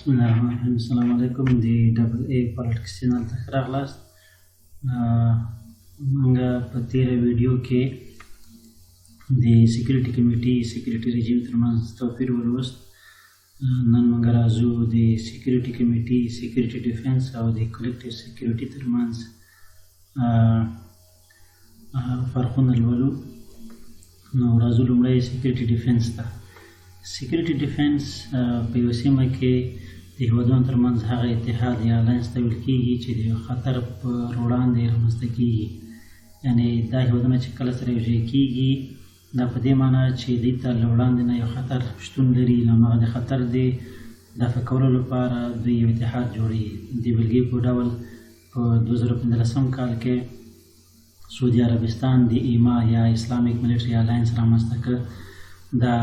بسم الله الرحمن الرحیم. السلام علیکم. د ډبل ای پالیټکس چینل ته راغلاست. موږ په تیره ویډیو کې د سیکیورټي کمیټي سیکیورټي رژیم ترمنځ توپیر ولوست. نن موږ راځو د سیکیورټي کمیټي سیکیورټي ډیفنس او د کلیکټیو سیکیورټي ترمنځ فرقونه لولو. نو راځو لومړی سیکیورټي ډیفنس ته. سیکیورټي ډیفنس په یو سیمه کې د هیوادونو ترمنځ هغه اتحاد یا الاینس ته ویل کېږي چې د یو خطر پر وړاندې رامنځته کېږي. یعنې دا هیوادونه چې کله سره یوځای کېږي دا په دې معنا چې دوی ته له وړاندې نه یو خطر شتون لري، له هماغه د خطر د دفع کولو لپاره دوی یو اتحاد جوړوي. د بېلګې په ډول په 2015 کال کې سعودي عربستان د ایما یا اسلامیک ملیټري الاینس رامنځته کړ. دا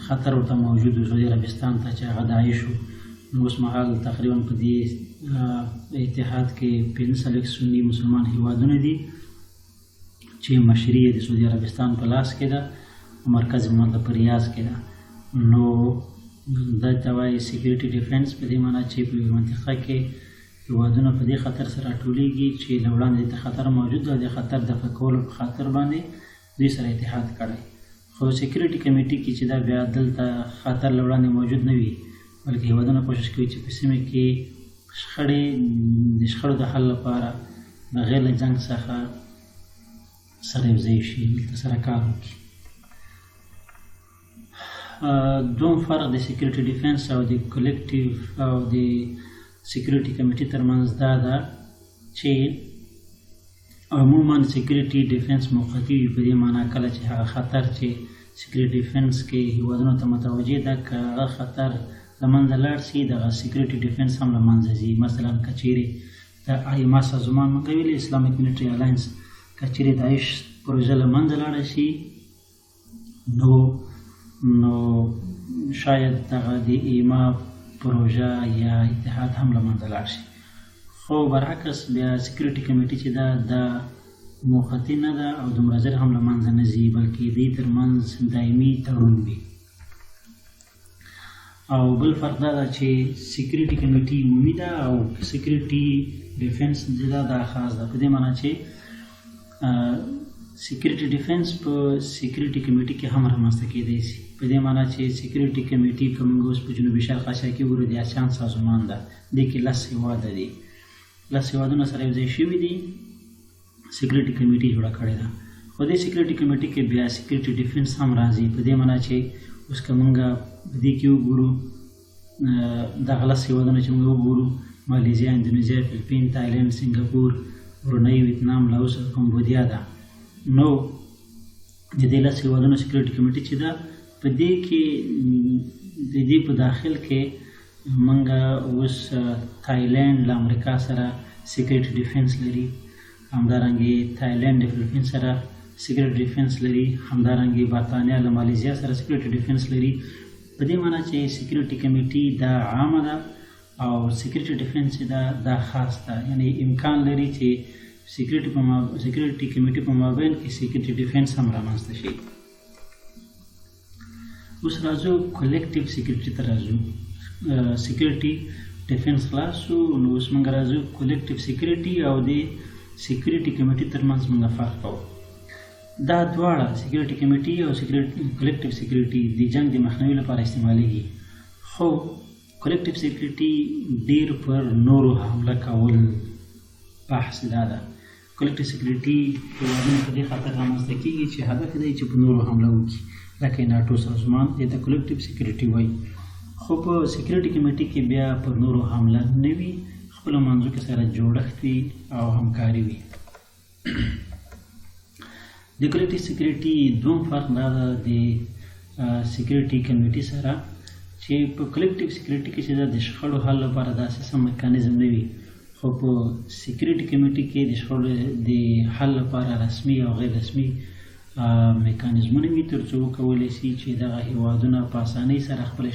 خطر ورته موجود و سعودي عربستان ته چې هغه داعش و. نو اوس مهال تقریبا په دې اتحاد کې 45 سني مسلمان هیوادونه دي چې مشري د سعودي عربستان په لاس کې ده او مرکز مملکت په ریاض کې ده. نو دا ته وایي سیکیورټي ډیفنس په دې معنا چې په یوه منطقه کې هیوادونه په دې خطر سره راټولیږي چې له وړاندې د خطر موجود او د خطر دفع کولو په خاطر باندې دوی سره اتحاد کړی. خو سیکیورټي کمیټي کې چې دا بیا دلته خطر له وړاندې موجود نه وي، بلکې هیوادونه کوشش کوي چې په سیمه کې د شخړو د حل لپاره بغیر له جنګ څخه سره یوځای شي، دلته سره کار وکړي. دوم فرق د سیکیورټي ډیفنس او د کلیکټیو او د سیکیورټي کمیټي ترمنځ دا ده چې عموما سیکیورټي ډیفنس موقتي وي. په دې معنا کله چې هغه خطر چې سیکیورټي ډیفنس کې هیوادونو ته متوجه ده که هغه خطر له منځه لاړ شي دغه سیکیورټي ډیفنس هم له منځه ځي. مثلا که چیرې د ایما سازمان موږ ویلې اسلامیک ملیټري الاینس که چیرې داعش پروژه له منځه لاړه شي نو شاید دغه د ایما پروژه یا اتحاد هم له منځه لاړ شي. خو برعکس بیا سیکیورټي کمیټي چې دا موقتي نه ده او دومره ژر هم له منځه نه ځي، بلکې دوی ترمنځ دایمي تړون وي. او بل فرق دا ده چې سیکیورټي کمیټي عمومي ده او سیکیورټي ډیفنس دا خاص ده. په دې معنا چې سیکیورټي ډیفنس په سیکیورټي کمیټي کې هم رامنځته کېدی شي. په دې معنا چې سیکیورټي کمیټي که موږ اوس په جنوبي شرق اسیا کې وګورو د آسیان سازمان ده، دې کې 10 هېواده دي، 10 هېوادونه سره یوځای شوي دي، سیکیورټي کمیټي جوړه کړې ده. خو دې سیکیورټي کمیټي کې بیا سیکیورټي ډیفنس هم راځي. په دې معنا چې اوس که موږ په دې کې وګورو دغه 10 هېوادونه چې موږ وګورو مالیزیا، اندونیزیا، فلپین، تایلند، سنګاپور، برونۍ، ویتنام، لاوس او کمبودیا ده. نو د دې 10 هېوادونو سیکیورټي کمیټي چې ده په دې کې د دې په داخل کې موږ اوس تایلند له امریکا سره سیکیورټي ډیفنس لري، همدارنګې تایلند د فلپین سره سیکیورټي ډیفنس لري، همدارنګې برطانیه له مالیزیا سره سیکیورټي ډیفنس لري. په دې معنا چې سیکیورټي کمیټي دا عامه ده او سیکیورټي ډیفنس دا خاص ده. یعنی امکان لري چې سیکیورټي کمیټي په مابین کې سیکیورټي ډیفنس هم رامنځته شي. اوس راځو کلیکټیو سیکیورټي ته راځو. سیکیورټي ډیفنس خلاص شو، نو اوس موږ راځو کلیکټیو سیکیورټي او د سیکیورټي کمیټي ترمنځ موږ فرق کوو. دا دواړه سیکیورټي کمیټي او کلیکټیو سیکیورټي د جنګ د مخنیوي لپاره استعمالیږي. خو کلیکټیو سیکیورټي ډیر پر نورو حمله کول بحث دا ده. کلیکټیو سیکیورټي هېوادونه په دې خاطر رامنځته کېږي چې هدف یې دی چې په نورو حمله وکړي، لکه ناټو سازمان دې ته کلیکټیو سیکیورټي وایي. خو په سیکیورټي کمیټي کې بیا پر نورو حمله نه وي، خپلو منځو کې سره جوړښت وي او همکاري وي. د کلیکټیو سیکیورټي دوم فرق دا ده د سیکیورټي کمیټي سره چې په کلیکټیو سیکیورټي کې چې د شخړو حل لپاره داسې سم میکانیزم نه وي، خو په سیکیورټي کمیټي کې د شخړو د حل لپاره رسمي او غیر رسمي میکانیزمونه وي، تر څو وکولی شي چې دغه هېوادونه په اسانۍ سره خپلې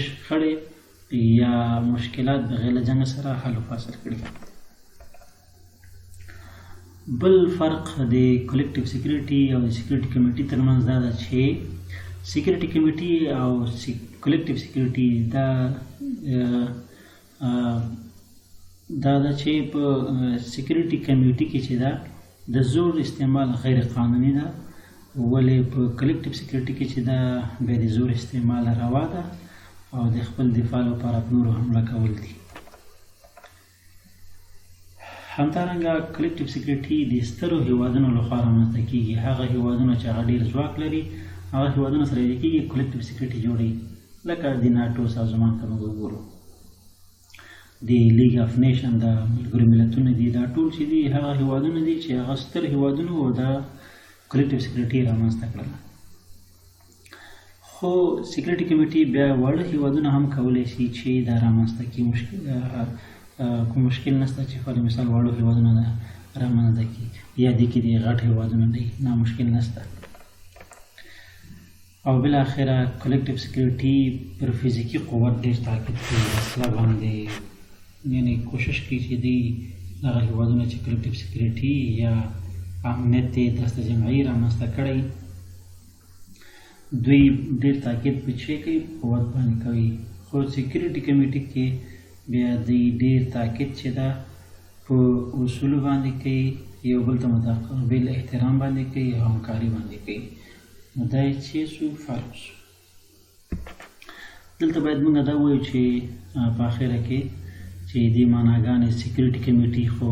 شخړې یا مشکلات بغیر له جنګ سره حل و فصل کړي. بل فرق د کلیکټیو سیکیورټي او د سیکیورټي کمیټي ترمنځ دا ده چې سیکیورټي کمیټي او کلیکټیو سکیورټي دا چې په سکیورټي کمیونټي کې چې دا د زور استعمال غیر قانوني ده، ولې په کلیکټیو سکیورټي کې چې دا بیا د زور استعمال روا ده او د خپل دفاع لپاره په نورو حمله کول دي. همدارنګه کلیکټیو سکیورټي د سترو هیوادونو لخوا رامنځته کېږي. هغه هیوادونه چې هغه ډېر ځواک لري هغه هیوادونو سره یې کېږي کلیکټیو سکیورټي جوړوي، لکه د ناټو سازمان که موږ وګورو، د لیګ اف نیشن د ملګرو ملتونه دي، دا ټول چې دي هغه هیوادونه دي چې هغه ستر هیوادونه او دا کلیکټیو سکیورټي رامنځته کړله. خو سکیورټي کمیټي بیا واړه هیوادونه هم کولی شي چې دا رامنځته کړي. کوم مشکل نشته چې فعال مثال واړه هیوادونه رامنځته کړي یا دې کې د غټ هیوادونه دی، نه مشکل نشته. او بالاخره کلیکټیو سکیورټي پر فزیکي قوت ډېر تاکید کوي، اصله باندې یعنې کوشش کوي چې دوی دغه هیوادونه چې کلیکټیو سکیورټي یا امنیت یې دسته جمعي رامنځته کړی، دوی ډېر تاکید په چې کوي قوت باندې کوي. خو سکیورټي کمیټي کې بیا دوی ډېر تاکید چې دا په اصولو باندې کوي، یو بل ته متقابل احترام باندې کوي او همکاري باندې کوي. نو دا یې څه شو فرق شو. دلته باید موږ دا ووایو چې په اخره کې چې دې معناګانې سکیورټي کمیټي خو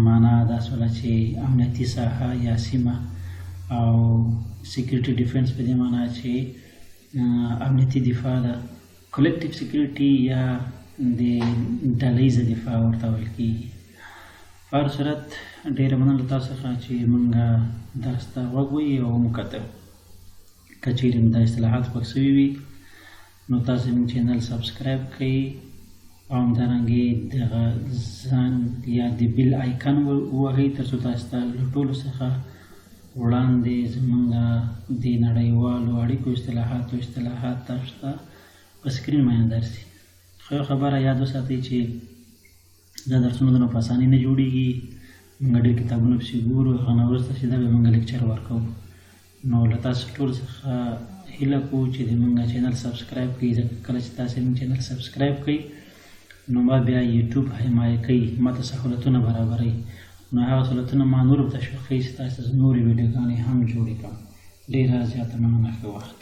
معنا دا شوله چې امنیتي ساحه یا سیمه، او سکیورټي ډیفنس په دې معنا چې امنیتي دفاع ده. کلیکټیو سکیورټي یا د ډله ییزه دفاع ورته ویل کېږي. په هر صورت ډېره مننه له تاسو څخه چې موږ درس ته غوږ ویي او وکتل. که چیرې مو دا اصطلاحات خوښ سوي وي نو تاسو زموږ چینل سبسکرایب کړئ او همدارنګه دغه زنګ یا د بیل آیکن ووهئ تر څو تاسو ته له ټولو څخه وړاندې زموږ د نړیوالو اړیکو اصطلاحات تاسو ته په سکرین باندې درسي. خو یو خبره یاد وساتئ چې دا درسونه دونه په اسانۍ نه جوړېږي. موږ ډېر کتابونه پسې ګورو، هغه نه وروسته چې دا به موږ لیکچر ورکوو. نو له تاسو ټولو څخه هیله کوو چې د موږ چینل سبسکرایب کړئ، ځکه کله چې تاسو موږ چینل سبسکرایب کړئ نو ما بیا یوټیوب حمایه کوي، ما ته سهولتونه برابروي. نو هغه سهولتونه ما نورو ته تشویقوي چې تاسو نورې ویډیوګانې هم جوړې کړم. ډېره زیاته مننه، ښه وخت.